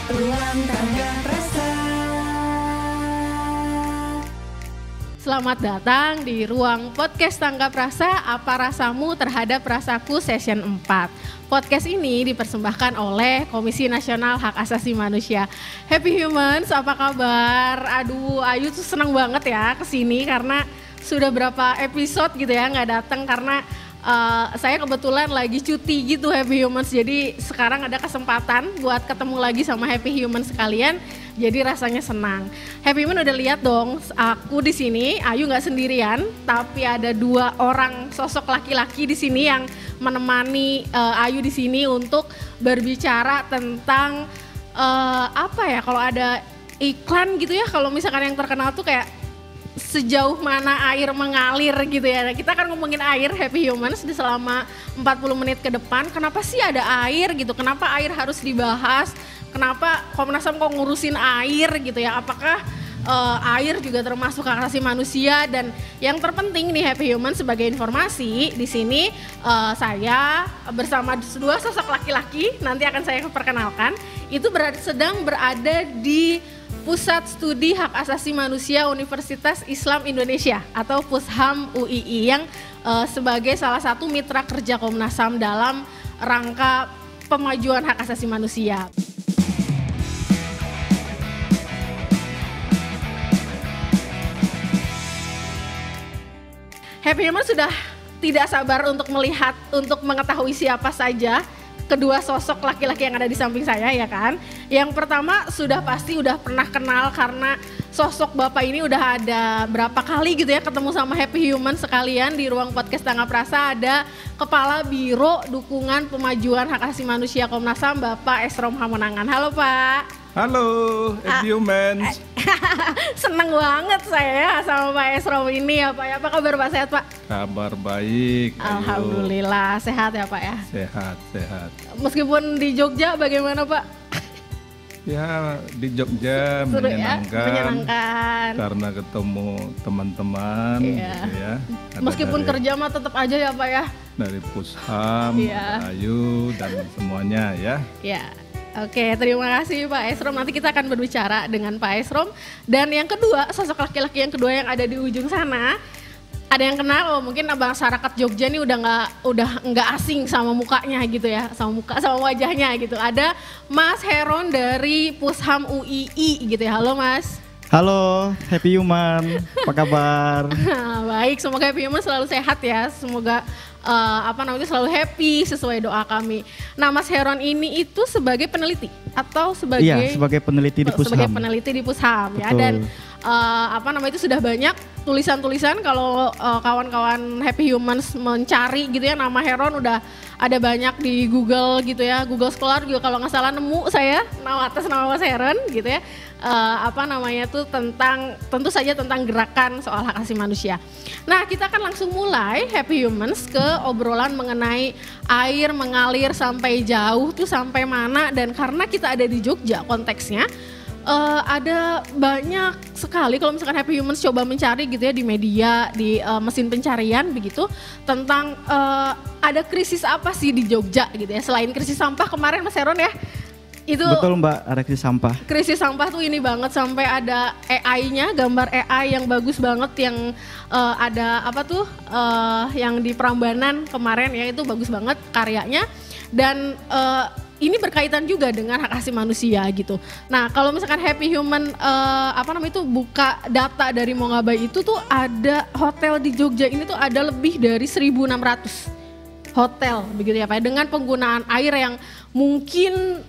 Ruang Tangga Rasa. Selamat datang di Ruang Podcast Tanggap Rasa, Apa Rasamu Terhadap Rasaku Session 4. Podcast ini dipersembahkan oleh Komisi Nasional Hak Asasi Manusia. Happy Humans, apa kabar? Aduh, Ayu tuh seneng banget ya kesini karena sudah berapa episode gitu ya nggak datang karena saya kebetulan lagi cuti gitu Happy Humans. Jadi sekarang ada kesempatan buat ketemu lagi sama Happy Humans sekalian. Jadi rasanya senang. Happy Humans udah lihat dong, aku di sini, Ayu nggak sendirian, tapi ada 2 orang sosok laki-laki di sini yang menemani Ayu di sini untuk berbicara tentang apa ya? Kalau ada iklan gitu ya, kalau misalkan yang terkenal tuh kayak sejauh mana air mengalir gitu ya. Nah, kita akan ngomongin air Happy Humans di selama 40 menit ke depan. Kenapa sih ada air gitu? Kenapa air harus dibahas? Kenapa Komnas HAM kok ngurusin air gitu ya? Apakah air juga termasuk hak asasi manusia? Dan yang terpenting nih Happy Humans sebagai informasi di sini saya bersama 2 sosok laki-laki nanti akan saya perkenalkan. Itu sedang berada di Pusat Studi Hak Asasi Manusia Universitas Islam Indonesia atau Pusham UII yang sebagai salah satu mitra kerja Komnas HAM dalam rangka pemajuan hak asasi manusia. Happy Humans sudah tidak sabar untuk melihat, untuk mengetahui siapa saja kedua sosok laki-laki yang ada di samping saya ya kan. Yang pertama sudah pasti udah pernah kenal karena sosok bapak ini udah ada berapa kali gitu ya ketemu sama Happy Humans sekalian di Ruang Podcast Tanggap Rasa. Ada Kepala Biro Dukungan Pemajuan Hak Asasi Manusia Komnas HAM Bapak Esrom Hamonangan. Halo Pak. Halo Happy Humans. Seneng banget saya sama Pak Esrom ini ya Pak. Apa kabar Pak, sehat Pak? Kabar baik. Alhamdulillah, sehat ya Pak ya? Sehat. Meskipun di Jogja bagaimana Pak? Ya di Jogja Seru menyenangkan karena ketemu teman-teman gitu ya. Meskipun kerja mah tetap aja ya Pak ya? Dari Pusham, Ayu dan semuanya ya. Ya. Oke, terima kasih Pak Esrom. Nanti kita akan berbicara dengan Pak Esrom. Dan yang kedua, sosok laki-laki yang kedua yang ada di ujung sana, ada yang kenal, mungkin masyarakat Jogja nih udah nggak asing sama mukanya gitu ya, sama wajahnya gitu. Ada Mas Heron dari Pusham UII gitu ya. Halo Mas. Halo Happy Human, apa kabar? Baik, semoga Happy Human selalu sehat ya. Semoga selalu happy sesuai doa kami. Nah, Mas Heron ini itu sebagai peneliti atau sebagai sebagai peneliti di Pusham. Sebagai peneliti di Pusham ya, dan itu sudah banyak tulisan-tulisan. Kalau kawan-kawan Happy Humans mencari gitu ya, nama Heron udah ada banyak di Google gitu ya. Google Scholar juga kalau nggak salah nemu saya atas nama Mas Heron gitu ya. Tentu saja tentang gerakan soal hak asasi manusia. Nah, kita akan langsung mulai Happy Humans ke obrolan mengenai air mengalir sampai jauh tuh sampai mana, dan karena kita ada di Jogja konteksnya, ada banyak sekali kalau misalkan Happy Humans coba mencari gitu ya di media, di mesin pencarian begitu tentang ada krisis apa sih di Jogja gitu ya, selain krisis sampah kemarin Mas Heron ya. Itu betul Mbak, ada krisis sampah. Krisis sampah tuh ini banget, sampai ada AI-nya, gambar AI yang bagus banget yang ada yang di Prambanan kemarin ya, itu bagus banget karyanya. Dan ini berkaitan juga dengan hak asasi manusia gitu. Nah, kalau misalkan Happy Human buka data dari Mongabai itu tuh ada hotel di Jogja ini tuh ada lebih dari 1.600 hotel begitu ya Pak, dengan penggunaan air yang mungkin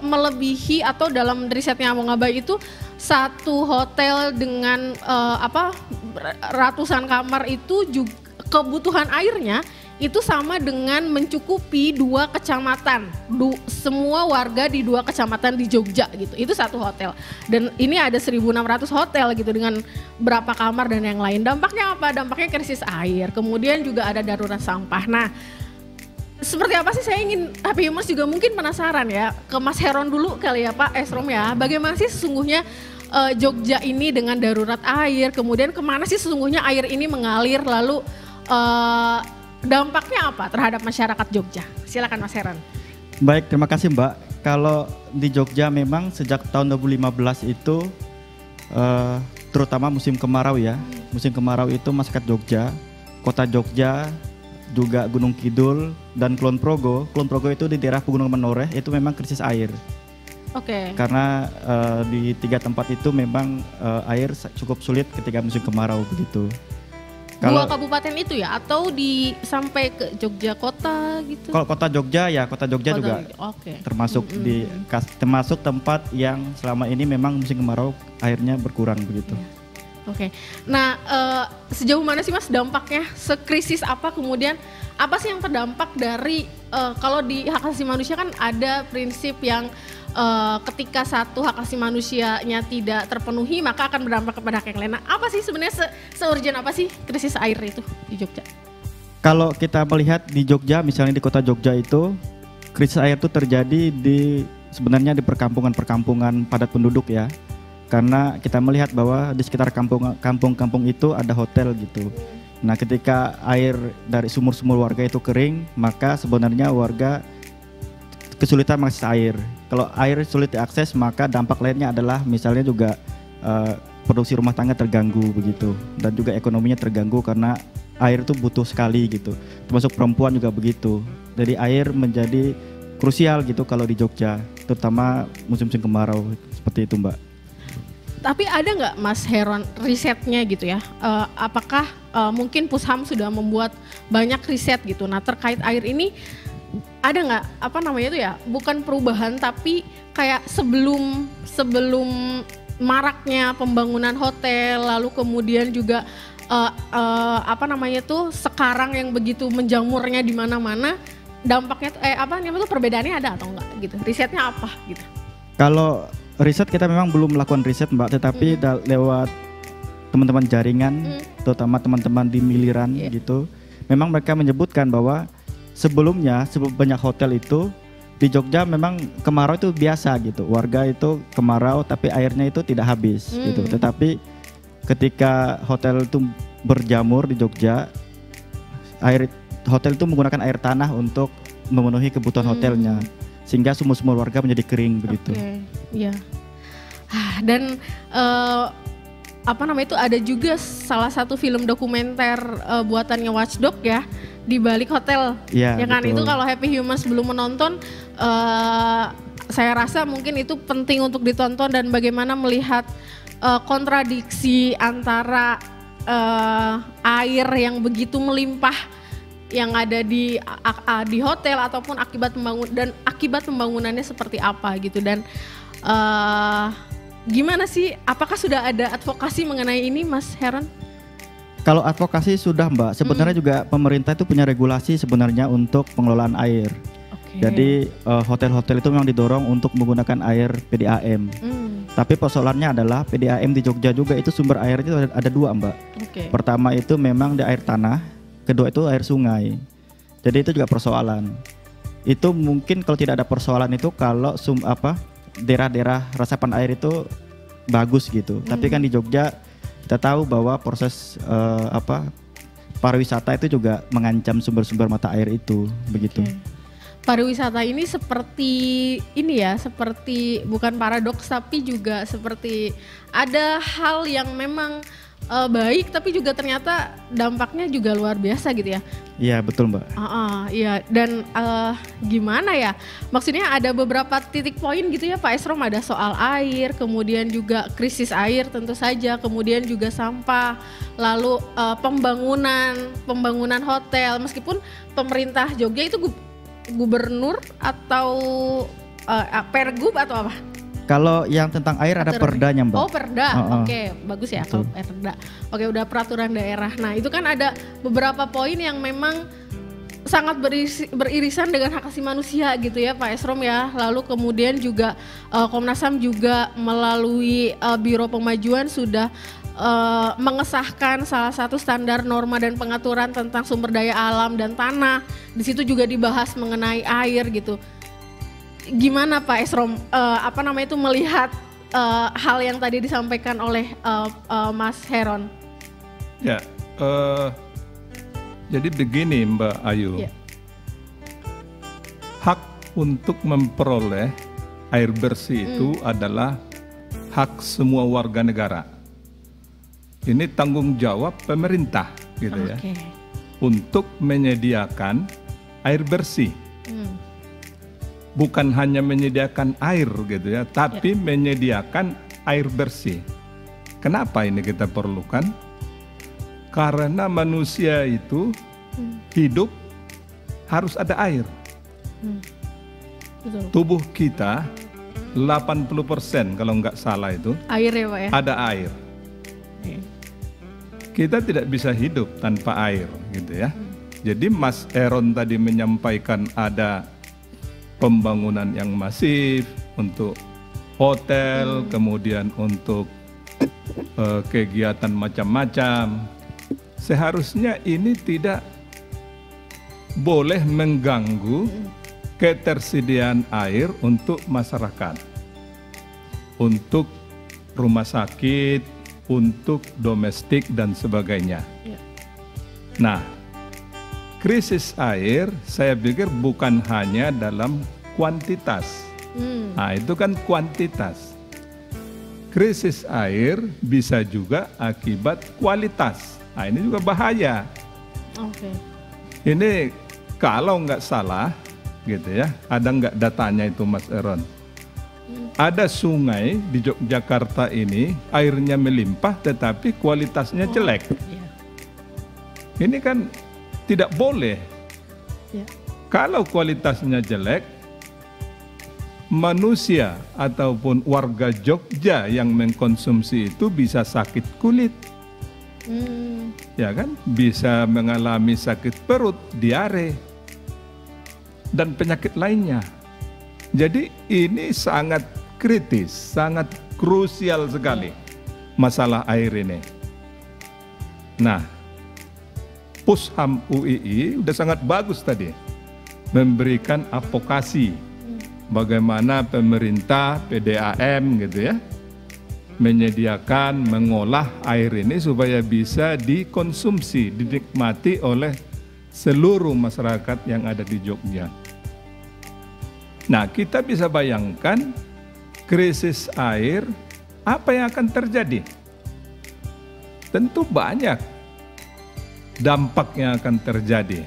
melebihi, atau dalam risetnya Mongabai itu satu hotel dengan ratusan kamar itu juga, kebutuhan airnya itu sama dengan mencukupi 2 kecamatan, semua warga di 2 kecamatan di Jogja gitu. Itu satu hotel. Dan ini ada 1.600 hotel gitu dengan berapa kamar dan yang lain. Dampaknya apa? Dampaknya krisis air. Kemudian juga ada darurat sampah. Nah, seperti apa sih, saya ingin Happy Humans juga mungkin penasaran ya, ke Mas Heron dulu kali ya Pak Esrom ya. Bagaimana sih sesungguhnya Jogja ini dengan darurat air, kemudian kemana sih sesungguhnya air ini mengalir, lalu dampaknya apa terhadap masyarakat Jogja? Silakan Mas Heron. Baik, terima kasih Mbak. Kalau di Jogja memang sejak tahun 2015 itu terutama musim kemarau ya. Musim kemarau itu masyarakat Jogja, kota Jogja, juga Gunung Kidul dan Kulon Progo. Kulon Progo itu di daerah Pegunungan Menoreh itu memang krisis air. Oke. Karena di 3 tempat itu memang air cukup sulit ketika musim kemarau begitu. Dua kabupaten itu ya, atau sampai ke Jogja kota gitu? Kalau kota Jogja ya, kota Jogja juga termasuk termasuk tempat yang selama ini memang musim kemarau airnya berkurang begitu. Oke. Nah, sejauh mana sih Mas dampaknya? Sekrisis apa kemudian? Apa sih yang terdampak dari kalau di hak asasi manusia kan ada prinsip yang ketika satu hak asasi manusianya tidak terpenuhi maka akan berdampak kepada hak yang lain. Nah, apa sih sebenarnya se-urgent apa sih krisis air itu di Jogja? Kalau kita melihat di Jogja, misalnya di kota Jogja itu krisis air itu terjadi sebenarnya di perkampungan-perkampungan padat penduduk ya. Karena kita melihat bahwa di sekitar kampung-kampung itu ada hotel gitu. Nah, ketika air dari sumur-sumur warga itu kering, maka sebenarnya warga kesulitan mengakses air. Kalau air sulit diakses, maka dampak lainnya adalah misalnya juga produksi rumah tangga terganggu begitu, dan juga ekonominya terganggu karena air itu butuh sekali gitu. Termasuk perempuan juga begitu. Jadi air menjadi krusial gitu kalau di Jogja, terutama musim-musim kemarau seperti itu, Mbak. Tapi ada nggak Mas Heron risetnya gitu ya? Apakah mungkin Pusham sudah membuat banyak riset gitu? Nah, terkait air ini ada nggak itu ya? Bukan perubahan tapi kayak sebelum maraknya pembangunan hotel, lalu kemudian juga sekarang yang begitu menjamurnya di mana-mana, dampaknya perbedaannya ada atau enggak gitu? Risetnya apa gitu? Kalau riset kita memang belum melakukan riset, Mbak, tetapi lewat teman-teman jaringan, terutama teman-teman di miliran gitu, memang mereka menyebutkan bahwa sebelum banyak hotel itu di Jogja memang kemarau itu biasa gitu, warga itu kemarau tapi airnya itu tidak habis gitu. Tetapi ketika hotel itu berjamur di Jogja, hotel itu menggunakan air tanah untuk memenuhi kebutuhan hotelnya, sehingga sumur-sumur warga menjadi kering begitu. Iya. Dan itu ada juga salah satu film dokumenter buatannya Watchdog ya, di balik hotel. Ya kan itu kalau Happy Humans belum menonton, saya rasa mungkin itu penting untuk ditonton dan bagaimana melihat kontradiksi antara air yang begitu melimpah yang ada di hotel ataupun akibat pembangunannya seperti apa gitu. Dan gimana sih, apakah sudah ada advokasi mengenai ini Mas Heron? Kalau advokasi sudah, Mbak, sebenarnya juga pemerintah itu punya regulasi sebenarnya untuk pengelolaan air. Jadi hotel-hotel itu memang didorong untuk menggunakan air PDAM. Tapi persoalannya adalah PDAM di Jogja juga itu sumber airnya ada 2, Mbak. Pertama itu memang di air tanah, kedua itu air sungai. Jadi itu juga persoalan. Itu mungkin kalau tidak ada persoalan itu kalau daerah-daerah resapan air itu bagus gitu. Tapi kan di Jogja kita tahu bahwa proses pariwisata itu juga mengancam sumber-sumber mata air itu begitu. Pariwisata ini seperti bukan paradoks tapi juga seperti ada hal yang memang baik tapi juga ternyata dampaknya juga luar biasa gitu ya. Iya betul, Mbak. Iya, dan gimana ya, maksudnya ada beberapa titik poin gitu ya Pak Esrom, ada soal air, kemudian juga krisis air tentu saja, kemudian juga sampah, lalu pembangunan hotel, meskipun pemerintah Jogja itu gubernur atau pergub atau apa? Kalau yang tentang air ada perdanya, Mbak. Oh, perda. Oke, bagus ya kalau perda. Oke, udah peraturan daerah. Nah, itu kan ada beberapa poin yang memang sangat beririsan dengan hak asasi manusia gitu ya Pak Esrom ya. Lalu kemudian juga Komnas HAM juga melalui Biro Pemajuan sudah mengesahkan salah satu standar norma dan pengaturan tentang sumber daya alam dan tanah. Di situ juga dibahas mengenai air gitu. Gimana Pak Esrom melihat hal yang tadi disampaikan oleh Mas Heron? Ya, jadi begini Mbak Ayu, hak untuk memperoleh air bersih itu adalah hak semua warga negara. Ini tanggung jawab pemerintah gitu ya, untuk menyediakan air bersih. Bukan hanya menyediakan air gitu ya, tapi menyediakan air bersih. Kenapa ini kita perlukan? Karena manusia itu hidup harus ada air. Betul. Tubuh kita 80% kalau nggak salah itu Air ya Pak ya? ada air. Kita tidak bisa hidup tanpa air gitu ya. Jadi Mas Eron tadi menyampaikan ada pembangunan yang masif untuk hotel, kemudian untuk kegiatan macam-macam. Seharusnya ini tidak boleh mengganggu ketersediaan air untuk masyarakat, untuk rumah sakit, untuk domestik dan sebagainya. Nah, krisis air saya pikir bukan hanya dalam kuantitas. Nah, itu kan kuantitas. Krisis air bisa juga akibat kualitas. Nah, ini juga bahaya. Ini kalau nggak salah gitu ya, ada nggak datanya itu Mas Eron? Ada sungai di Yogyakarta ini airnya melimpah tetapi kualitasnya jelek. Ini kan tidak boleh. Kalau kualitasnya jelek, manusia ataupun warga Jogja yang mengkonsumsi itu bisa sakit kulit. Ya kan? Bisa mengalami sakit perut, diare, dan penyakit lainnya. Jadi ini sangat kritis, sangat krusial sekali masalah air ini. Nah, Pusham UII udah sangat bagus tadi memberikan advokasi bagaimana pemerintah PDAM gitu ya menyediakan, mengolah air ini supaya bisa dikonsumsi, dinikmati oleh seluruh masyarakat yang ada di Jogja. Nah, kita bisa bayangkan krisis air, apa yang akan terjadi? Tentu banyak dampak yang akan terjadi.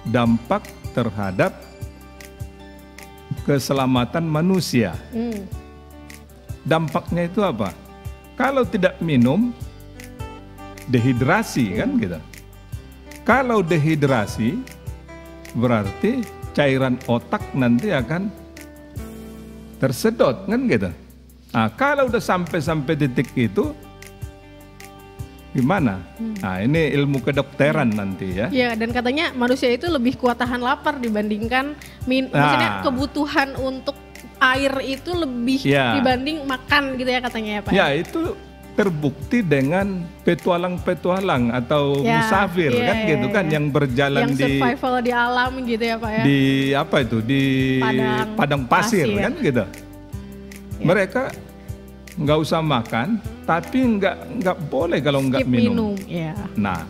Dampak terhadap keselamatan manusia. Dampaknya itu apa? Kalau tidak minum, dehidrasi kan gitu. Kalau dehidrasi, berarti cairan otak nanti akan tersedot kan gitu. Nah, kalau udah sampai titik itu gimana? Nah, ini ilmu kedokteran nanti ya. Iya, dan katanya manusia itu lebih kuat tahan lapar dibandingkan maksudnya kebutuhan untuk air itu lebih dibanding makan gitu ya katanya ya Pak. Ya, itu terbukti dengan petualang-petualang atau musafir kan gitu kan yang berjalan yang survival di alam gitu ya Pak ya. Di apa itu? Di padang pasir kan gitu. Mereka nggak usah makan, tapi nggak boleh kalau nggak minum. Nah,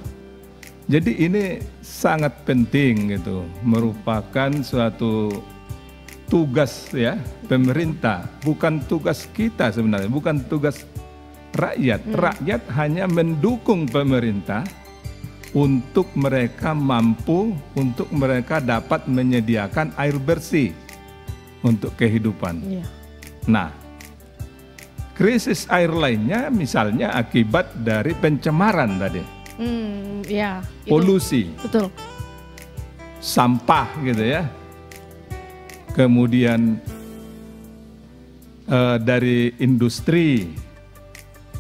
jadi ini sangat penting gitu, merupakan suatu tugas ya pemerintah, bukan tugas kita sebenarnya, bukan tugas rakyat. Rakyat hanya mendukung pemerintah untuk mereka mampu, untuk mereka dapat menyediakan air bersih untuk kehidupan. Nah, krisis air lainnya misalnya akibat dari pencemaran tadi, polusi, betul, sampah gitu ya. Kemudian dari industri,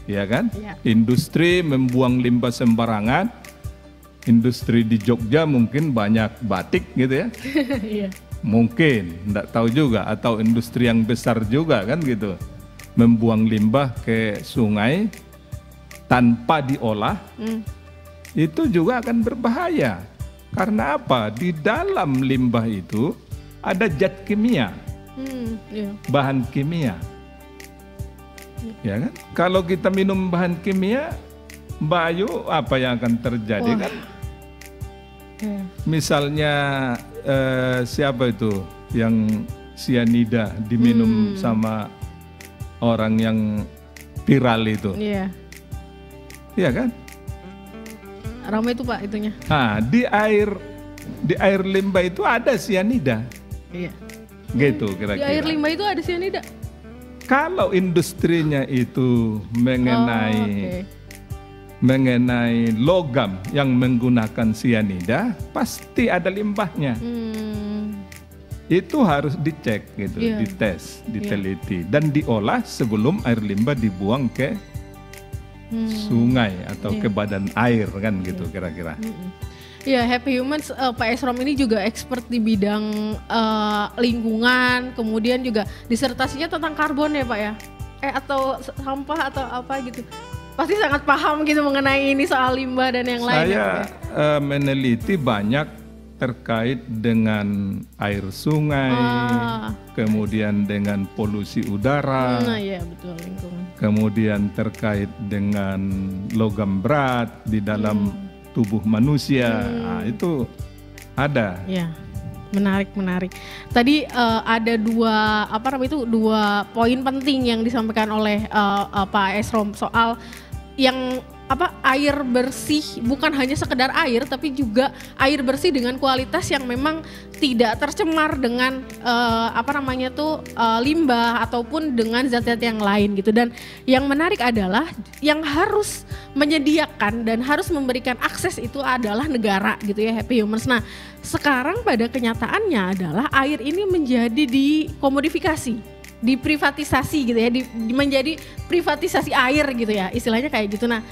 ya kan? Industri membuang limbah sembarangan. Industri di Jogja mungkin banyak batik gitu ya. Mungkin, enggak tahu juga. Atau industri yang besar juga kan gitu. Membuang limbah ke sungai tanpa diolah. Itu juga akan berbahaya. Karena apa? Di dalam limbah itu ada zat kimia, bahan kimia, ya kan? Kalau kita minum bahan kimia, Mbak Ayu, apa yang akan terjadi kan? Misalnya siapa itu yang sianida diminum sama orang yang viral itu. Iya. Iya kan? Ramai itu Pak itunya. Nah, di air limbah itu ada sianida. Iya. Gitu kira-kira. Di air limbah itu ada sianida. Kalau industrinya itu mengenai logam yang menggunakan sianida, pasti ada limbahnya. Itu harus dicek gitu, dites, diteliti dan diolah sebelum air limbah dibuang ke sungai atau ke badan air kan gitu kira-kira. Ya, Happy Humans, Pak Esrom ini juga expert di bidang lingkungan, kemudian juga disertasinya tentang karbon ya Pak ya? Atau sampah atau apa gitu. Pasti sangat paham gitu mengenai ini soal limbah dan yang lain. Saya meneliti banyak terkait dengan air sungai, kemudian dengan polusi udara, iya betul, lingkungan. Kemudian terkait dengan logam berat di dalam tubuh manusia, nah, itu ada. Ya, menarik. Tadi ada dua poin penting yang disampaikan oleh Pak Esrom soal yang air bersih, bukan hanya sekedar air tapi juga air bersih dengan kualitas yang memang tidak tercemar dengan limbah ataupun dengan zat-zat yang lain gitu. Dan yang menarik adalah yang harus menyediakan dan harus memberikan akses itu adalah negara gitu ya, Happy Humans. Nah, sekarang pada kenyataannya adalah air ini menjadi dikomodifikasi, diprivatisasi gitu ya, menjadi privatisasi air gitu ya, istilahnya kayak gitu. Nah,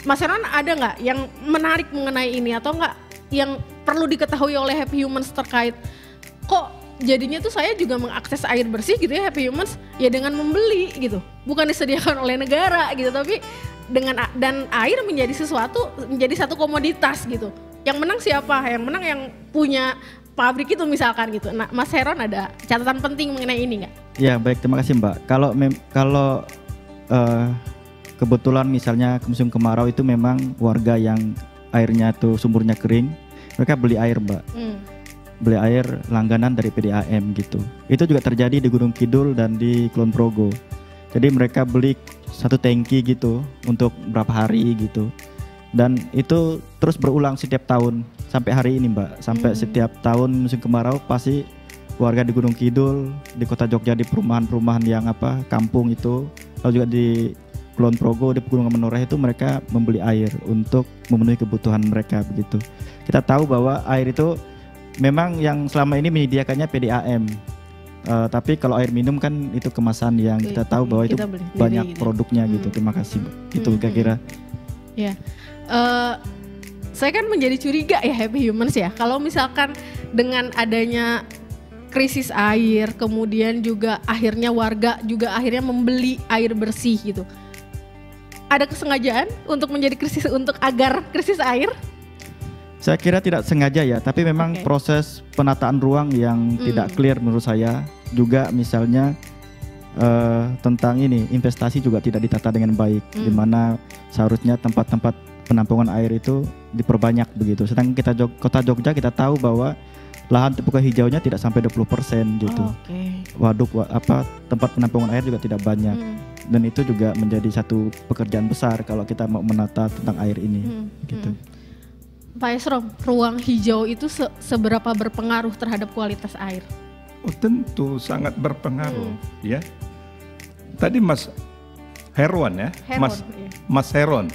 Mas Heron ada nggak yang menarik mengenai ini atau nggak yang perlu diketahui oleh Happy Humans terkait kok jadinya tuh saya juga mengakses air bersih gitu ya Happy Humans ya dengan membeli gitu, bukan disediakan oleh negara gitu, tapi dan air menjadi satu komoditas gitu. Yang menang siapa? Yang menang yang punya pabrik itu misalkan gitu. Nah, Mas Heron ada catatan penting mengenai ini nggak? Ya baik, terima kasih Mbak. Kalau kebetulan misalnya musim kemarau itu memang warga yang airnya tuh sumurnya kering, mereka beli air Mbak. Beli air langganan dari PDAM gitu. Itu juga terjadi di Gunung Kidul dan di Kulon Progo. Jadi mereka beli satu tangki gitu untuk berapa hari gitu. Dan itu terus berulang setiap tahun sampai hari ini Mbak. Sampai setiap tahun musim kemarau pasti warga di Gunung Kidul, di Kota Jogja, di perumahan-perumahan yang kampung itu, lalu juga di Kulon Progo, di Pegunungan Menoreh itu mereka membeli air untuk memenuhi kebutuhan mereka begitu. Kita tahu bahwa air itu memang yang selama ini menyediakannya PDAM. Tapi kalau air minum kan itu kemasan yang kita tahu bahwa itu banyak gitu, produknya gitu. Terima kasih. Itu kira-kira. Ya. Saya kan menjadi curiga ya Happy Humans ya. Kalau misalkan dengan adanya krisis air, kemudian juga akhirnya warga juga akhirnya membeli air bersih gitu. Ada kesengajaan untuk agar krisis air? Saya kira tidak sengaja ya, tapi memang proses penataan ruang yang tidak clear menurut saya. Juga misalnya tentang ini investasi juga tidak ditata dengan baik, di mana seharusnya tempat-tempat penampungan air itu diperbanyak begitu. Sedangkan Kota Jogja kita tahu bahwa lahan terbuka hijaunya tidak sampai 20% gitu. Waduk tempat penampungan air juga tidak banyak. Dan itu juga menjadi satu pekerjaan besar kalau kita mau menata tentang air ini gitu. Pak Esrom, ruang hijau itu seberapa berpengaruh terhadap kualitas air? Oh, tentu sangat berpengaruh ya. Tadi Mas Heron Mas Heron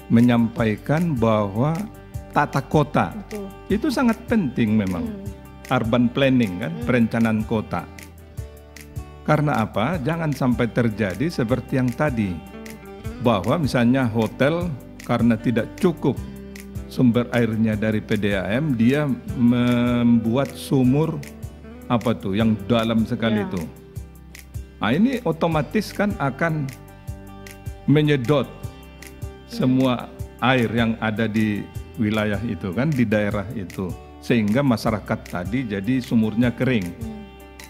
menyampaikan bahwa tata kota itu sangat penting memang. Urban planning kan, perencanaan kota. Karena apa? Jangan sampai terjadi seperti yang tadi, bahwa misalnya hotel karena tidak cukup sumber airnya dari PDAM, dia membuat sumur yang dalam sekali itu. Nah, ini otomatis kan akan menyedot semua air yang ada di wilayah itu kan, di daerah itu, sehingga masyarakat tadi jadi sumurnya kering.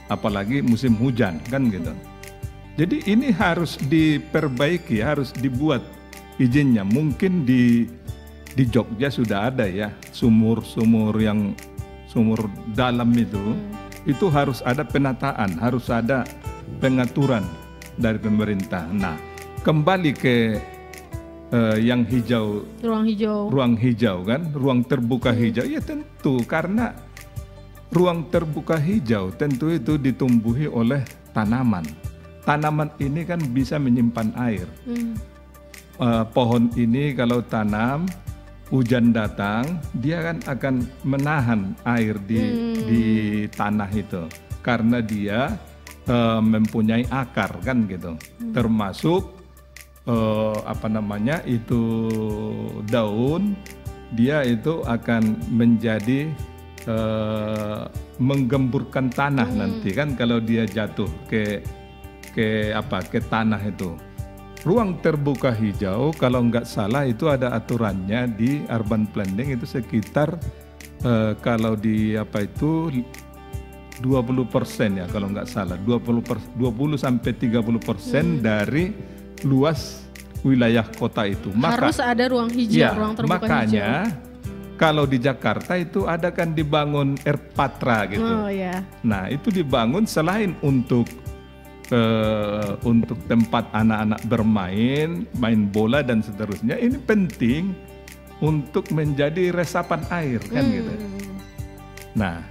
Apalagi musim hujan kan gitu. Jadi ini harus diperbaiki, harus dibuat izinnya. Mungkin di Jogja sudah ada ya sumur dalam itu. itu harus ada penataan, harus ada pengaturan dari pemerintah. Nah, kembali ke yang hijau, ruang hijau kan, ruang terbuka hijau. Ya tentu, karena ruang terbuka hijau tentu itu ditumbuhi oleh tanaman. Tanaman ini kan bisa menyimpan air. Pohon ini kalau tanam, hujan datang, dia kan akan menahan air di tanah itu, karena dia mempunyai akar kan gitu. Termasuk itu daun, dia itu akan menjadi menggemburkan tanah nanti kan kalau dia jatuh ke tanah itu. Ruang terbuka hijau kalau nggak salah itu ada aturannya di urban planning itu sekitar kalau di 20% ya kalau nggak salah 20 sampai 30% dari luas wilayah kota itu. Harus ada ruang hijau, ya, ruang terbuka makanya, hijau. Kalau di Jakarta itu ada kan dibangun Airpatra gitu. Nah itu dibangun selain untuk tempat anak-anak bermain, main bola dan seterusnya, ini penting untuk menjadi resapan air kan gitu. Nah,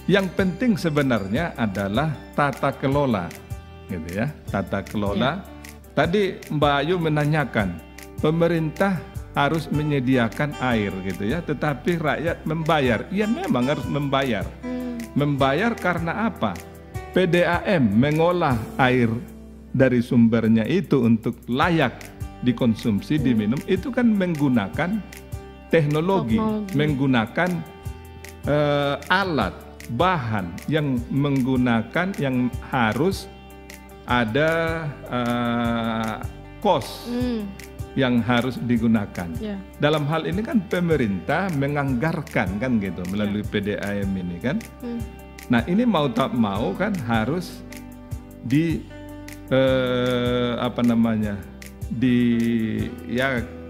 yang penting sebenarnya adalah tata kelola, gitu ya, tata kelola. Tadi Mbak Ayu menanyakan, pemerintah harus menyediakan air gitu ya, tetapi rakyat membayar. Iya memang harus membayar. Membayar karena apa? PDAM mengolah air dari sumbernya itu untuk layak dikonsumsi, diminum, itu kan menggunakan teknologi. Menggunakan alat, bahan yang yang harus ada cost yang harus digunakan. Dalam hal ini kan pemerintah menganggarkan kan gitu melalui PDAM ini kan. Nah ini mau tak mau kan harus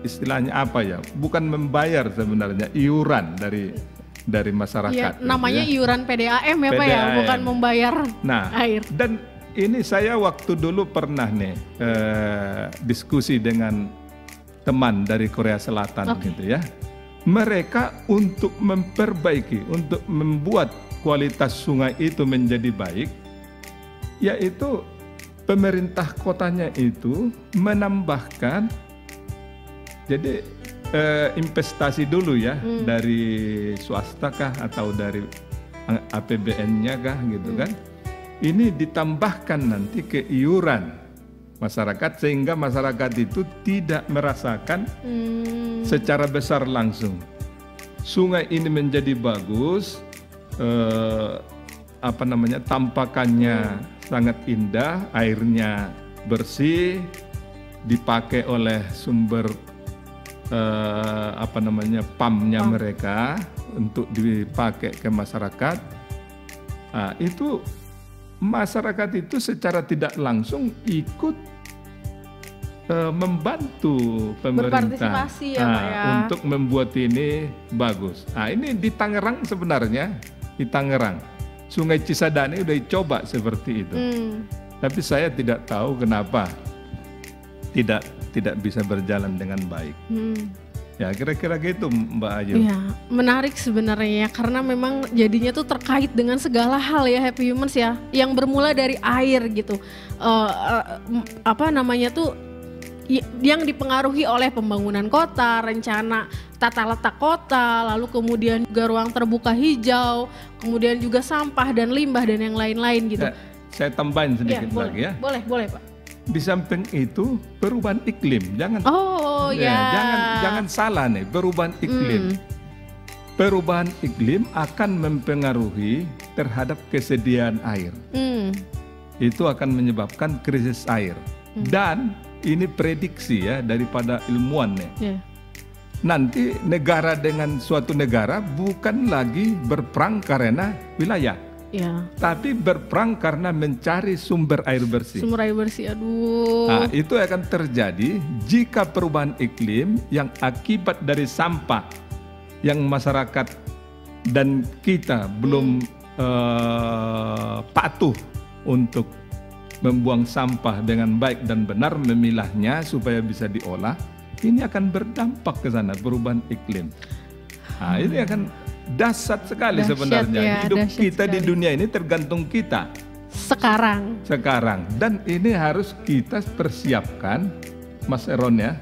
istilahnya apa ya? Bukan membayar sebenarnya, iuran dari masyarakat. Namanya iuran PDAM ya Pak ya, bukan membayar air. Dan ini saya waktu dulu pernah diskusi dengan teman dari Korea Selatan gitu ya. Mereka untuk memperbaiki, untuk membuat kualitas sungai itu menjadi baik, yaitu pemerintah kotanya itu menambahkan, jadi investasi dulu ya dari swasta kah atau dari APBN-nya kah gitu kan, ini ditambahkan nanti ke iuran masyarakat sehingga masyarakat itu tidak merasakan secara besar langsung. Sungai ini menjadi bagus. Tampakannya sangat indah, airnya bersih, dipakai oleh sumber pumpnya mereka untuk dipakai ke masyarakat. Nah, itu masyarakat itu secara tidak langsung ikut membantu pemerintah untuk membuat ini bagus. Nah, ini di Tangerang sebenarnya. Di Tangerang, Sungai Cisadane udah dicoba seperti itu, tapi saya tidak tahu kenapa tidak bisa berjalan dengan baik. Ya kira-kira gitu Mbak Ayu. Ya, menarik sebenarnya karena memang jadinya tuh terkait dengan segala hal ya Happy Humans ya, yang bermula dari air gitu. Yang dipengaruhi oleh pembangunan kota, rencana tata letak kota, lalu kemudian juga ruang terbuka hijau, kemudian juga sampah dan limbah dan yang lain-lain gitu. Saya tambahin sedikit lagi ya. Boleh Pak. Di samping itu perubahan iklim, jangan salah nih, perubahan iklim. Perubahan iklim akan mempengaruhi terhadap kesediaan air. Itu akan menyebabkan krisis air. Dan ini prediksi ya daripada ilmuwan nih. Nanti negara dengan suatu negara bukan lagi berperang karena wilayah, tapi berperang karena mencari sumber air bersih. Sumber air bersih, aduh. Nah, itu akan terjadi jika perubahan iklim yang akibat dari sampah yang masyarakat dan kita belum patuh untuk membuang sampah dengan baik dan benar, memilahnya supaya bisa diolah, ini akan berdampak ke sana, perubahan iklim. Nah, ini akan dahsyat sekali sebenarnya. Ya, hidup kita sekali. di dunia ini tergantung kita. Sekarang. Dan ini harus kita persiapkan, Mas Eron ya,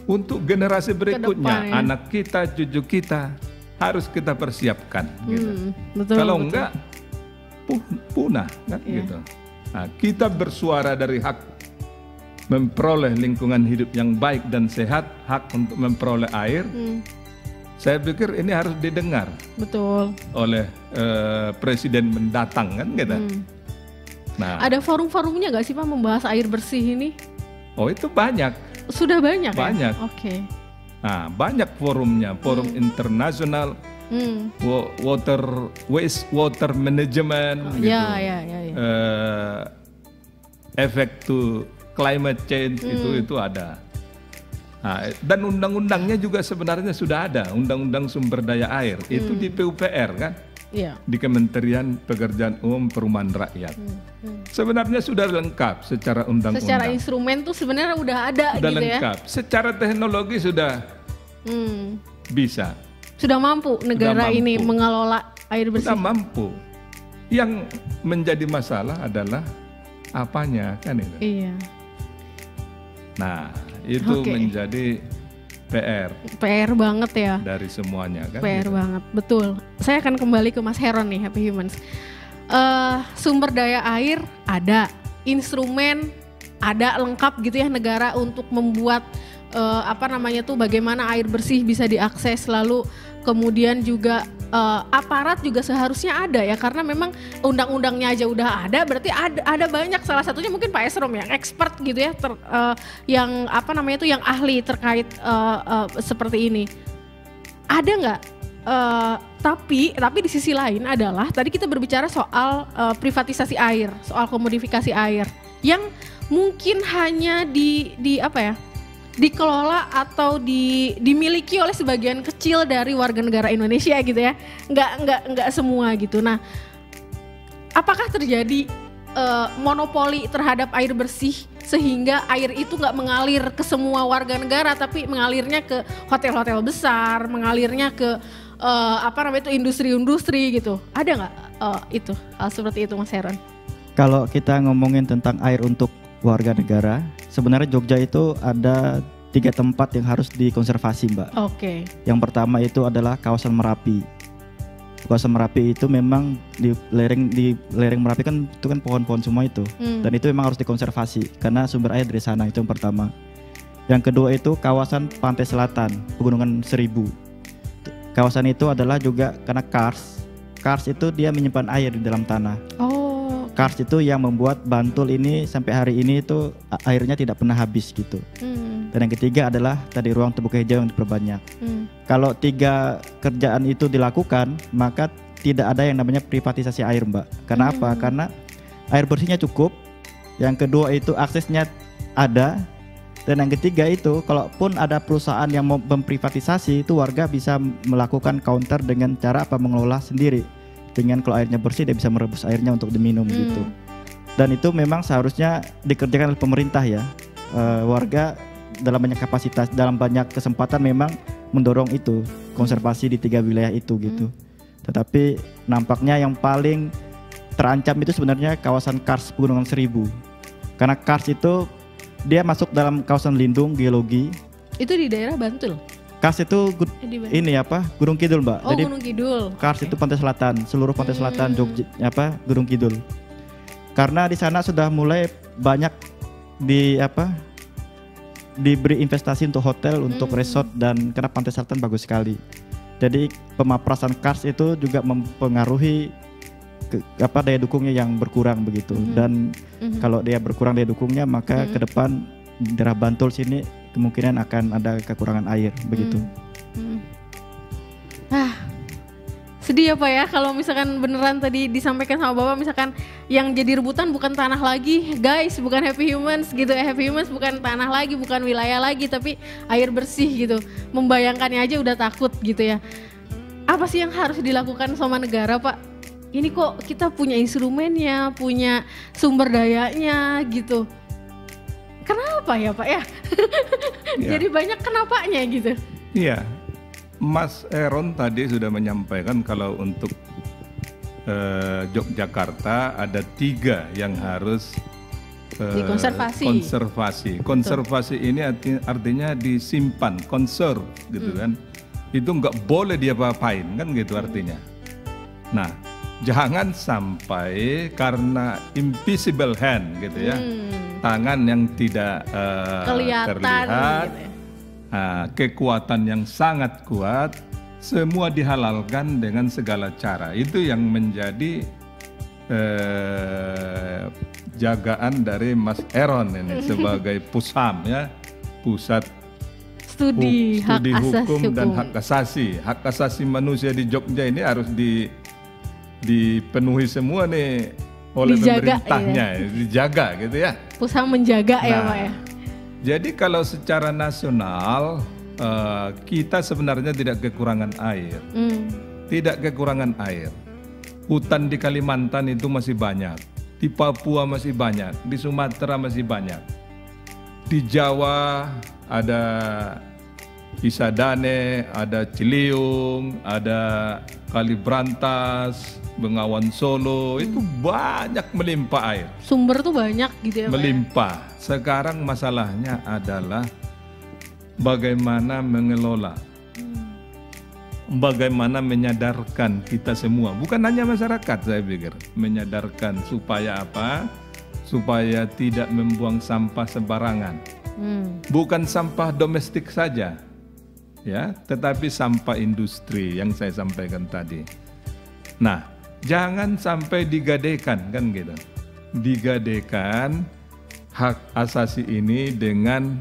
untuk generasi berikutnya, anak kita, cucu kita, harus kita persiapkan. Gitu. Betul, kalau betul. enggak punah kan gitu. Nah, kita bersuara dari hak memperoleh lingkungan hidup yang baik dan sehat, hak untuk memperoleh air. Saya pikir ini harus didengar. Betul. Oleh presiden mendatang kan gitu. Nah, ada forum-forumnya nggak sih Pak membahas air bersih ini? Oh, itu banyak. Sudah banyak. Banyak. Ya? Oke. Nah, banyak forumnya, forum internasional, waste water management, gitu. Ya. Efek to climate change itu ada. Nah, dan undang-undangnya juga sebenarnya sudah ada, undang-undang sumber daya air itu di PUPR kan, di Kementerian Pekerjaan Umum Perumahan Rakyat. Sebenarnya sudah lengkap secara undang-undang. Secara instrumen tuh sebenarnya udah ada sudah gitu lengkap. Secara teknologi sudah bisa. Sudah mampu negara ini mengelola air bersih. Sudah mampu. Yang menjadi masalah adalah apanya kan itu. Iya. Nah, itu menjadi PR banget ya. Dari semuanya kan. PR banget, betul. Saya akan kembali ke Mas Heron nih, Happy Humans. Sumber daya air ada, instrumen ada, lengkap gitu ya negara untuk membuat bagaimana air bersih bisa diakses, lalu kemudian juga aparat juga seharusnya ada ya, karena memang undang-undangnya aja udah ada, berarti ada banyak, salah satunya mungkin Pak Esrom yang expert gitu ya, yang yang ahli terkait seperti ini. Ada nggak? Tapi di sisi lain adalah tadi kita berbicara soal privatisasi air, soal komodifikasi air yang mungkin hanya dikelola atau dimiliki oleh sebagian kecil dari warga negara Indonesia gitu ya, nggak semua gitu. Nah, apakah terjadi monopoli terhadap air bersih sehingga air itu nggak mengalir ke semua warga negara, tapi mengalirnya ke hotel-hotel besar, mengalirnya ke industri-industri gitu? Ada nggak seperti itu, Mas Heron? Kalau kita ngomongin tentang air untuk warga negara, sebenarnya Jogja itu ada 3 tempat yang harus dikonservasi, Mbak. Oke. Yang pertama itu adalah kawasan Merapi. Kawasan Merapi itu memang di lereng Merapi kan itu kan pohon-pohon semua itu, dan itu memang harus dikonservasi karena sumber air dari sana, itu yang pertama. Yang kedua itu kawasan Pantai Selatan, Pegunungan Seribu. Kawasan itu adalah juga karena kars itu dia menyimpan air di dalam tanah. Kars itu yang membuat Bantul ini sampai hari ini itu airnya tidak pernah habis gitu. Dan yang ketiga adalah tadi ruang terbuka hijau yang diperbanyak. Kalau 3 kerjaan itu dilakukan, maka tidak ada yang namanya privatisasi air, Mbak. Karena apa? Karena air bersihnya cukup. Yang kedua itu aksesnya ada. Dan yang ketiga itu, kalaupun ada perusahaan yang mau memprivatisasi, itu warga bisa melakukan counter dengan cara mengelola sendiri. Dengan kalau airnya bersih dia bisa merebus airnya untuk diminum gitu. Dan itu memang seharusnya dikerjakan oleh pemerintah ya. Warga dalam banyak kapasitas, dalam banyak kesempatan memang mendorong itu konservasi di 3 wilayah itu gitu. Tetapi nampaknya yang paling terancam itu sebenarnya kawasan Kars Pegunungan Seribu. Karena Kars itu dia masuk dalam kawasan lindung geologi. Itu di daerah Bantul. Kars itu Gunung Kidul, Mbak. Jadi Gunung Kidul. Kars itu pantai selatan, seluruh pantai selatan Jogja Gunung Kidul. Karena di sana sudah mulai banyak diberi investasi untuk hotel, untuk resort, dan karena pantai selatan bagus sekali. Jadi pemaprasan Kars itu juga mempengaruhi daya dukungnya yang berkurang begitu. Dan kalau dia berkurang daya dukungnya, maka ke depan daerah Bantul sini kemungkinan akan ada kekurangan air begitu. Sedih ya Pak ya kalau misalkan beneran tadi disampaikan sama Bapak, misalkan yang jadi rebutan bukan tanah lagi, guys, bukan Happy Humans gitu ya. Happy Humans bukan tanah lagi, bukan wilayah lagi, tapi air bersih gitu. Membayangkannya aja udah takut gitu ya. Apa sih yang harus dilakukan sama negara, Pak? ini kok kita punya instrumennya, punya sumber dayanya gitu. Kenapa ya Pak ya? Jadi banyak kenapanya gitu. Iya, Mas Eron tadi sudah menyampaikan kalau untuk Yogyakarta ada 3 yang harus konservasi. Konservasi ini artinya disimpan, conserve gitu kan. Itu nggak boleh diapa-apain kan gitu artinya. Nah, jangan sampai karena invisible hand gitu ya, tangan yang tidak terlihat, gitu ya. Kekuatan yang sangat kuat, semua dihalalkan dengan segala cara. Itu yang menjadi jagaan dari Mas Eron ini sebagai Pusham ya, pusat studi hukum dan hak asasi. Hak asasi manusia di Jogja ini harus dipenuhi semua nih oleh pemerintahnya, dijaga gitu ya. Pusham menjaga ya Pak ya. Jadi kalau secara nasional kita sebenarnya tidak kekurangan air, tidak kekurangan air. Hutan di Kalimantan itu masih banyak, di Papua masih banyak, di Sumatera masih banyak, di Jawa ada Isadane, ada Ciliung, ada Kalibrantas, Bengawan Solo, itu banyak melimpah air. Sumber tuh banyak gitu ya Pak? Melimpah. Sekarang masalahnya adalah bagaimana mengelola, bagaimana menyadarkan kita semua, bukan hanya masyarakat saya pikir, menyadarkan supaya apa? Supaya tidak membuang sampah sembarangan. Bukan sampah domestik saja, ya, tetapi sampah industri yang saya sampaikan tadi. Nah, jangan sampai digadaikan kan gitu. Digadaikan hak asasi ini dengan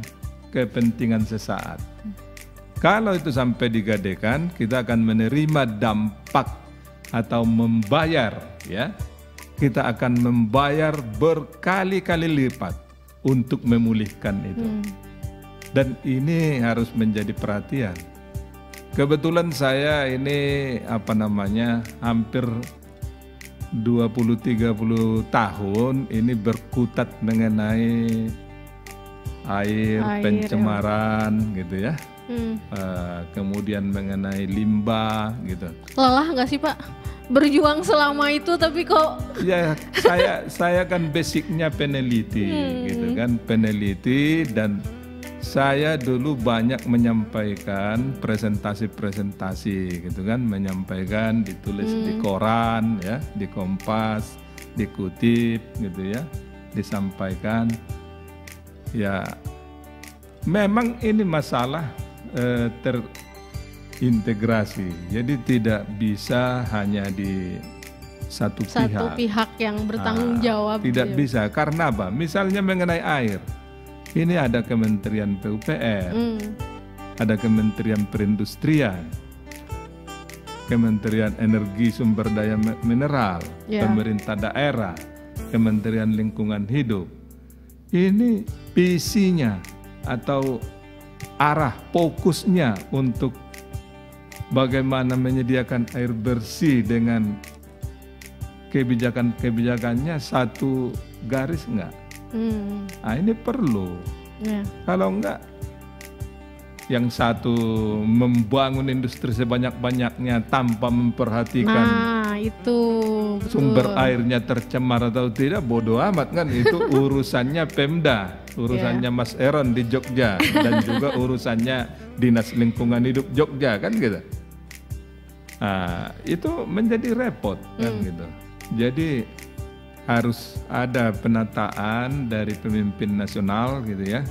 kepentingan sesaat. Kalau itu sampai digadaikan, kita akan menerima dampak atau membayar, ya. Kita akan membayar berkali-kali lipat untuk memulihkan itu. Dan ini harus menjadi perhatian. Kebetulan saya ini hampir 20-30 tahun ini berkutat mengenai air pencemaran gitu ya. Kemudian mengenai limbah gitu. Lelah nggak sih Pak berjuang selama itu tapi kok? Ya saya kan basicnya peneliti gitu kan, peneliti, dan saya dulu banyak menyampaikan presentasi-presentasi gitu kan, menyampaikan, ditulis di koran ya, di Kompas, dikutip gitu ya, disampaikan. Ya memang ini masalah terintegrasi, jadi tidak bisa hanya di satu pihak yang bertanggung jawab. Tidak bisa, karena apa? Misalnya mengenai air, ini ada Kementerian PUPR, ada Kementerian Perindustrian, Kementerian Energi Sumber Daya Mineral, pemerintah daerah, Kementerian Lingkungan Hidup. Ini visinya atau arah fokusnya untuk bagaimana menyediakan air bersih dengan kebijakan-kebijakannya satu garis enggak? Nah, ini perlu. Kalau enggak, yang satu membangun industri sebanyak-banyaknya tanpa memperhatikan itu sumber airnya tercemar atau tidak, bodoh amat kan. Itu urusannya Pemda, urusannya Mas Eron di Jogja, dan juga urusannya Dinas Lingkungan Hidup Jogja kan gitu. Nah, itu menjadi repot kan gitu. Jadi harus ada penataan dari pemimpin nasional gitu ya,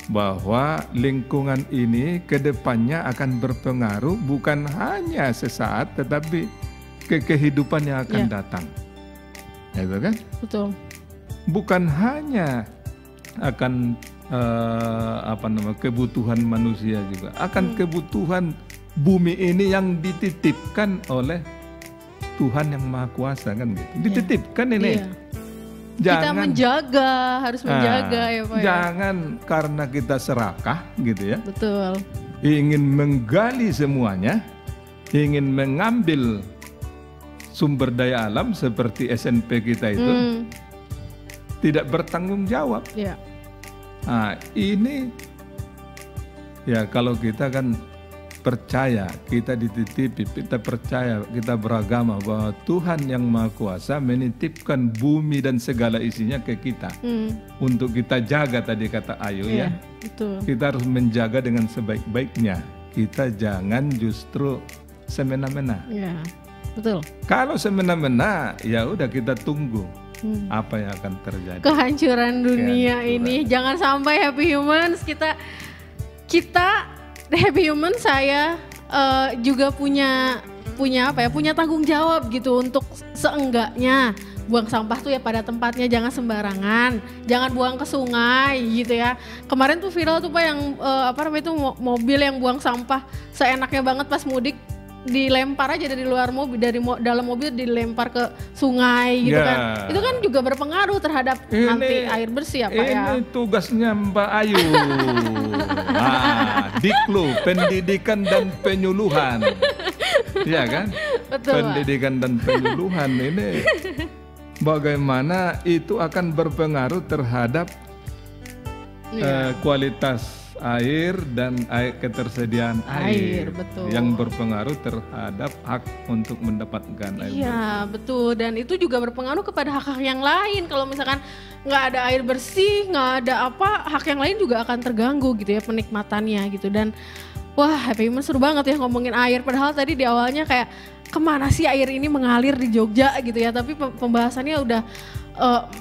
bahwa lingkungan ini ke depannya akan berpengaruh bukan hanya sesaat tetapi ke kehidupan yang akan datang. Itu kan? Betul. Bukan hanya akan kebutuhan manusia, juga akan kebutuhan bumi ini yang dititipkan oleh Tuhan yang Maha Kuasa kan gitu. Dititipkan ini. Kita harus menjaga ya Pak. Jangan karena kita serakah gitu ya. Betul. Ingin menggali semuanya, ingin mengambil sumber daya alam seperti SNP kita itu tidak bertanggung jawab. Yeah. Nah, ini ya kalau kita kan percaya, kita dititipi, kita percaya, kita beragama bahwa Tuhan yang Maha Kuasa menitipkan bumi dan segala isinya ke kita untuk kita jaga, tadi kata Ayu ya. Betul. Kita harus menjaga dengan sebaik-baiknya. Kita jangan justru semena-mena. Ya, betul. Kalau semena-mena, ya udah kita tunggu apa yang akan terjadi. Kehancuran dunia ini, jangan sampai Happy Humans kita Happy Human saya juga punya tanggung jawab gitu untuk seenggaknya buang sampah tuh ya pada tempatnya, jangan sembarangan, jangan buang ke sungai gitu ya. Kemarin tuh viral tuh Pak yang mobil yang buang sampah seenaknya banget pas mudik, dilempar aja dari luar mobil, dalam mobil dilempar ke sungai gitu kan. Itu kan juga berpengaruh terhadap nanti air bersih ya Pak ya. Ini tugasnya Mbak Ayu. Diklu, pendidikan dan penyuluhan. Iya kan? Betul. Pendidikan dan penyuluhan ini bagaimana itu akan berpengaruh terhadap kualitas air dan air ketersediaan air, betul. Yang berpengaruh terhadap hak untuk mendapatkan air. Iya betul, dan itu juga berpengaruh kepada hak-hak yang lain. Kalau misalkan nggak ada air bersih, nggak ada hak yang lain juga akan terganggu gitu ya penikmatannya gitu. Dan wah Happy Human seru banget ya ngomongin air, padahal tadi di awalnya kayak kemana sih air ini mengalir di Jogja gitu ya, tapi pembahasannya udah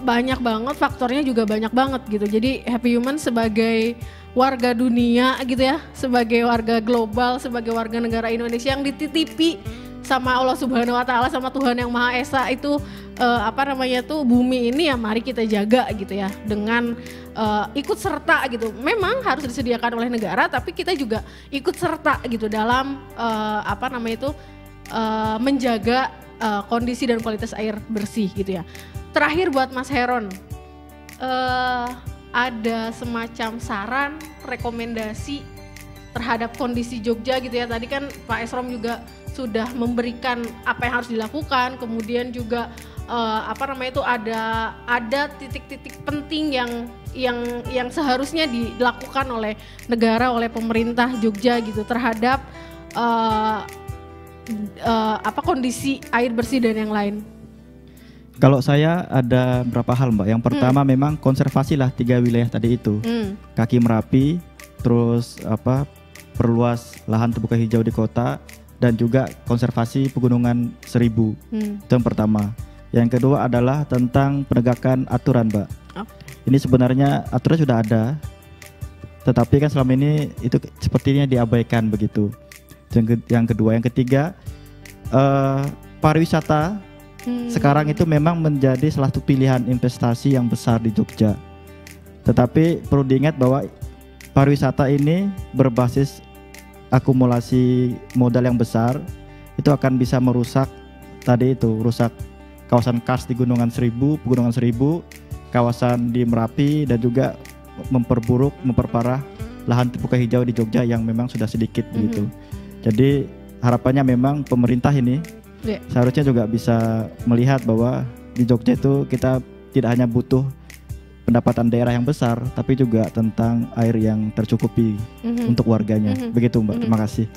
banyak banget, faktornya juga banyak banget gitu. Jadi Happy Human sebagai warga dunia gitu ya, sebagai warga global, sebagai warga negara Indonesia yang dititipi sama Allah Subhanahu wa Ta'ala, sama Tuhan yang Maha Esa itu bumi ini ya mari kita jaga gitu ya, dengan ikut serta gitu. Memang harus disediakan oleh negara, tapi kita juga ikut serta gitu dalam menjaga kondisi dan kualitas air bersih gitu ya. Terakhir buat Mas Heron, ada semacam saran, rekomendasi terhadap kondisi Jogja gitu ya. Tadi kan Pak Esrom juga sudah memberikan apa yang harus dilakukan, kemudian juga ada titik-titik penting yang seharusnya dilakukan oleh negara, oleh pemerintah Jogja gitu terhadap kondisi air bersih dan yang lain. Kalau saya ada beberapa hal Mbak. Yang pertama memang konservasi lah 3 wilayah tadi itu. Kaki Merapi, terus perluas lahan terbuka hijau di kota, dan juga konservasi Pegunungan Seribu. Itu yang pertama. Yang kedua adalah tentang penegakan aturan Mbak. Ini sebenarnya aturan sudah ada, tetapi kan selama ini itu sepertinya diabaikan begitu. Yang kedua, yang ketiga pariwisata. Sekarang itu memang menjadi salah satu pilihan investasi yang besar di Jogja. Tetapi perlu diingat bahwa pariwisata ini berbasis akumulasi modal yang besar, itu akan bisa merusak rusak kawasan kars di Pegunungan Seribu, kawasan di Merapi, dan juga memperparah lahan terbuka hijau di Jogja yang memang sudah sedikit begitu. Jadi harapannya memang pemerintah ini seharusnya juga bisa melihat bahwa di Jogja itu kita tidak hanya butuh pendapatan daerah yang besar, tapi juga tentang air yang tercukupi untuk warganya. Begitu Mbak, terima kasih.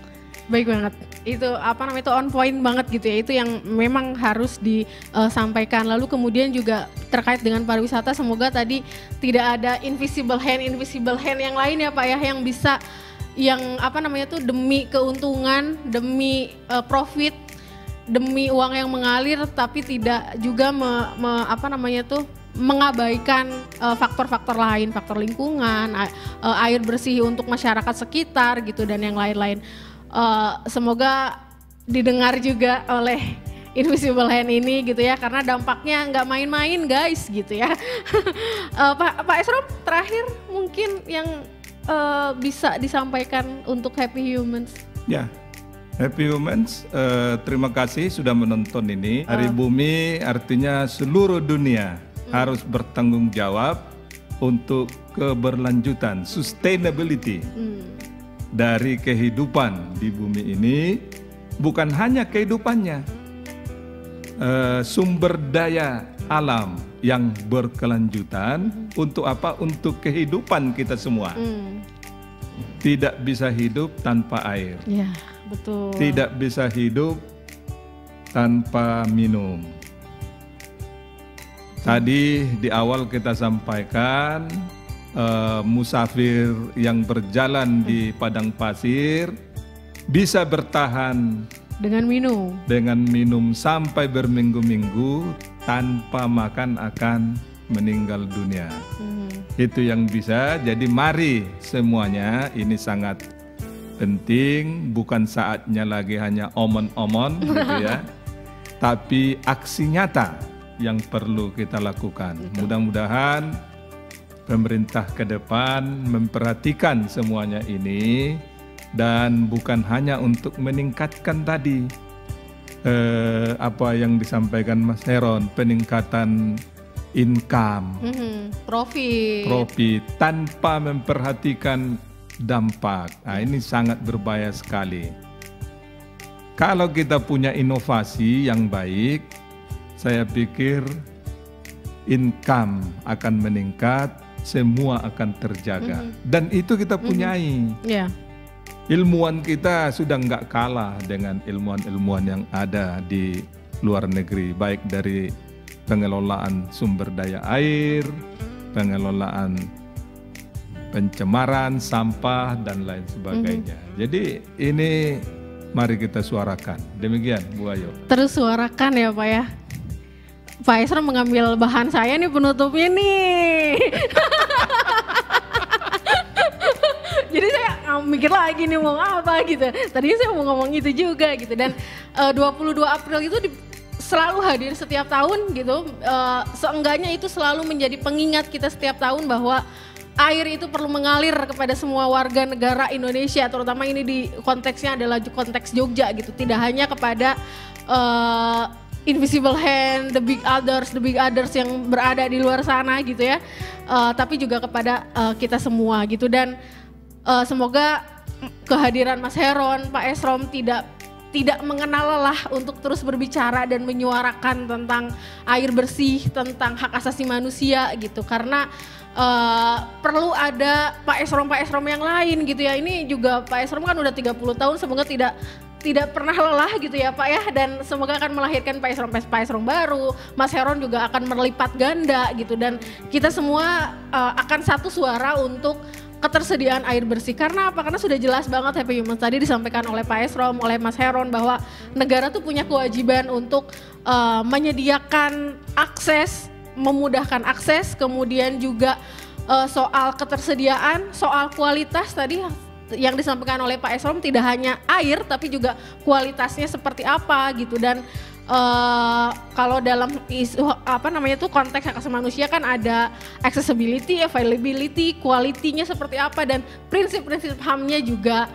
Baik banget, itu on point banget gitu ya, itu yang memang harus disampaikan. Lalu kemudian juga terkait dengan pariwisata, semoga tadi tidak ada invisible hand yang lain ya Pak ya, yang bisa demi keuntungan, demi profit, demi uang yang mengalir, tapi tidak juga mengabaikan faktor-faktor lain, faktor lingkungan, air bersih untuk masyarakat sekitar gitu, dan yang lain-lain. Semoga didengar juga oleh invisible hand ini gitu ya, karena dampaknya nggak main-main guys gitu ya. Pak Esrom, terakhir mungkin yang bisa disampaikan untuk Happy Humans. Ya. Happy Humans, terima kasih sudah menonton ini. Hari Bumi artinya seluruh dunia harus bertanggung jawab untuk keberlanjutan, sustainability dari kehidupan di bumi ini. Bukan hanya kehidupannya, sumber daya alam yang berkelanjutan. Untuk apa? Untuk kehidupan kita semua. Tidak bisa hidup tanpa air. Ya, betul. Tidak bisa hidup tanpa minum. Tadi di awal kita sampaikan musafir yang berjalan di padang pasir bisa bertahan dengan minum sampai berminggu-minggu tanpa makan akan meninggal dunia. Itu yang bisa. Jadi mari semuanya, ini sangat penting, bukan saatnya lagi hanya omon-omon gitu ya. Tapi aksi nyata yang perlu kita lakukan. Mudah-mudahan pemerintah ke depan memperhatikan semuanya ini, dan bukan hanya untuk meningkatkan tadi apa yang disampaikan Mas Heron, peningkatan income, profit tanpa memperhatikan dampak. Nah, ini sangat berbahaya sekali. Kalau kita punya inovasi yang baik, saya pikir income akan meningkat, semua akan terjaga. Dan itu kita punyai. Ilmuwan kita sudah nggak kalah dengan ilmuwan-ilmuwan yang ada di luar negeri, baik dari pengelolaan sumber daya air, pengelolaan pencemaran, sampah, dan lain sebagainya. Jadi ini mari kita suarakan. Demikian Bu Ayu. Terus suarakan ya Pak ya. Pak Esrom mengambil bahan saya nih penutupnya nih. Jadi saya mikir lagi nih mau apa gitu. Tadinya saya mau ngomong itu juga gitu. Dan 22 April itu selalu hadir setiap tahun gitu. Seenggaknya itu selalu menjadi pengingat kita setiap tahun bahwa air itu perlu mengalir kepada semua warga negara Indonesia, terutama ini di konteksnya adalah konteks Jogja gitu. Tidak hanya kepada invisible hand, the big others yang berada di luar sana gitu ya, tapi juga kepada kita semua gitu. Dan semoga kehadiran Mas Heron, Pak Esrom tidak mengenal lelah untuk terus berbicara dan menyuarakan tentang air bersih, tentang hak asasi manusia gitu. Karena perlu ada Pak Esrom yang lain gitu ya. Ini juga Pak Esrom kan udah 30 tahun, semoga tidak pernah lelah gitu ya Pak ya. Dan semoga akan melahirkan Pak Esrom baru, Mas Heron juga akan berlipat ganda gitu. Dan kita semua akan satu suara untuk ketersediaan air bersih. Karena apa? Karena sudah jelas banget Happy Humans tadi disampaikan oleh Pak Esrom, oleh Mas Heron, bahwa negara tuh punya kewajiban untuk menyediakan akses, memudahkan akses, kemudian juga soal ketersediaan, soal kualitas tadi yang disampaikan oleh Pak Esrom, tidak hanya air tapi juga kualitasnya seperti apa gitu. Dan kalau dalam isu konteks hak asasi manusia kan ada accessibility, availability, quality-nya seperti apa, dan prinsip-prinsip HAM-nya juga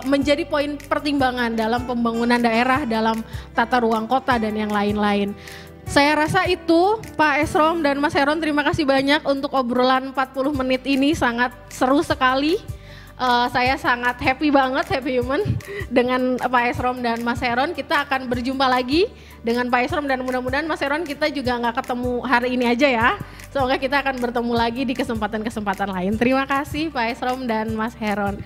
menjadi poin pertimbangan dalam pembangunan daerah, dalam tata ruang kota dan yang lain-lain. Saya rasa itu Pak Esrom dan Mas Heron, terima kasih banyak untuk obrolan 40 menit ini, sangat seru sekali. Saya sangat happy banget, Happy Human, dengan Pak Esrom dan Mas Heron. Kita akan berjumpa lagi dengan Pak Esrom, dan mudah-mudahan Mas Heron kita juga nggak ketemu hari ini aja ya. Semoga kita akan bertemu lagi di kesempatan-kesempatan lain. Terima kasih Pak Esrom dan Mas Heron.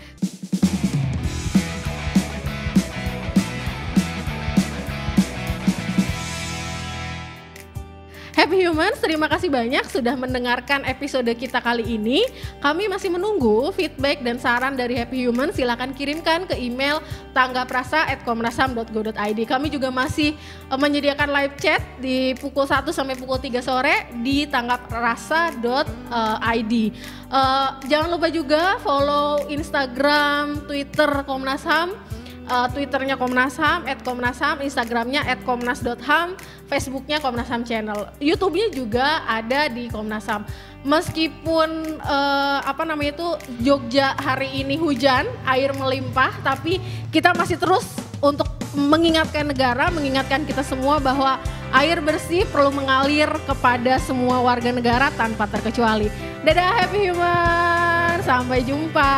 Happy Humans, terima kasih banyak sudah mendengarkan episode kita kali ini. Kami masih menunggu feedback dan saran dari Happy Humans. Silakan kirimkan ke email tanggaprasa@komnasham.go.id. Kami juga masih menyediakan live chat di pukul 1 sampai pukul 3 sore di tanggaprasa.id. Jangan lupa juga follow Instagram, Twitter Komnas HAM. Twitternya Komnas HAM, @komnasham, Instagramnya @komnas.ham, Facebooknya Komnas HAM Channel, YouTube-nya juga ada di Komnas HAM. Meskipun Jogja hari ini hujan, air melimpah, tapi kita masih terus untuk mengingatkan negara, mengingatkan kita semua bahwa air bersih perlu mengalir kepada semua warga negara tanpa terkecuali. Dadah Happy Human, sampai jumpa.